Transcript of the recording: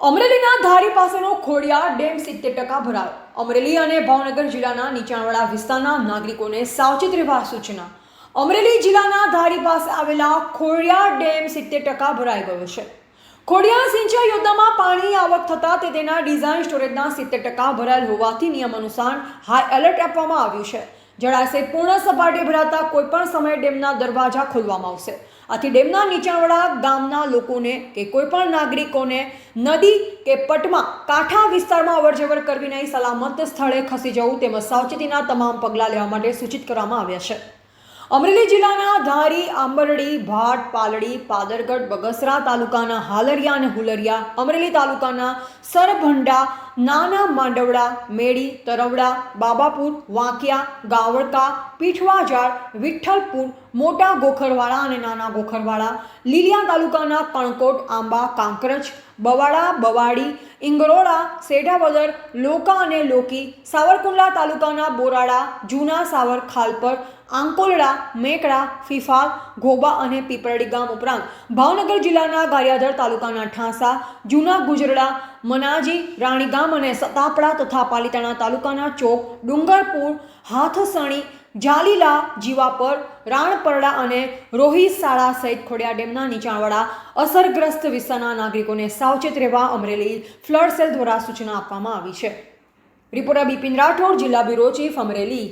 અમરેલીના ધારી પાસેનો ખોડિયાર ડેમ 70% ભરાયો. અમરેલી અને ભાવનગર જિલ્લાના નીચાણવાળા વિસ્તારના નાગરિકોને સાવચેત રહેવા સૂચના. અમરેલી જિલ્લાના ધારી પાસે આવેલા ખોડિયાર ડેમ 70% ભરાઈ ગયો છે. ખોડિયાર સિંચાઈ યોજનામાં પાણીની આવક થતાં તે તેના ડિઝાઇન સ્ટોરેજના 70% ભરાયેલ હોવાથી નિયમ અનુસાર હાઈ એલર્ટ આપવામાં આવ્યું છે. જળાશય પૂર્ણ સપાટીએ ભરાતા કોઈપણ સમયે ડેમના દરવાજા ખોલવામાં આવશે. આથી ડેમના નીચાણવાળા ગામના લોકોને કે કોઈપણ નાગરિકોને નદી કે પટમાં કાંઠા વિસ્તારમાં અવરજવર કરવી નહીં, સલામત સ્થળે ખસી જવું તેમજ સાવચેતીના તમામ પગલાં લેવા માટે સૂચિત કરવામાં આવ્યા છે. અમરેલી જિલ્લાના ધારી, આંબરડી, ભાટ, પાલડી, પાદરગઢ, બગસરા તાલુકાના હાલરિયા અને હુલરિયા, અમરેલી તાલુકાના સરભંડા, નાના માંડવડા, મેડી, તરવડા, બાબાપુર, વાંકિયા, ગાવડકા, પીઠવાજાળ, વિઠ્ઠલપુર, મોટા ગોખરવાળા અને નાના ગોખરવાળા, લીલિયા તાલુકાના કણકોટ, આંબા, કાંકરજ, બવાડા, બવાડી, ઇંગરોળા, સેઢાવદર, લોકા અને લોકી, સાવરકુંડલા તાલુકાના બોરાડા, જૂના સાવર, ખાલપર, આંકોલડા, મેકડા, ફીફાલ, ઘોબા અને પીપરડી ગામ ઉપરાંત ભાવનગર જિલ્લાના ગારિયાધાર તાલુકાના ઠાંસા, જૂના ગુજરડા, મનાજી, રાણીગામ અને સતાપડા તથા પાલીતાણા તાલુકાના ચોક, ડુંગરપુર, હાથસણી, જાલીલા, જીવાપર, રાણપરડા અને રોહિસાળા સહિત ખોડિયાર ડેમના નીચાણવાળા અસરગ્રસ્ત વિસ્તારના નાગરિકોને સાવચેત રહેવા અમરેલી ફ્લડ સેલ દ્વારા સૂચના આપવામાં આવી છે. રિપોર્ટર બિપિન રાઠોડ, જિલ્લા બ્યુરો ચીફ, અમરેલી.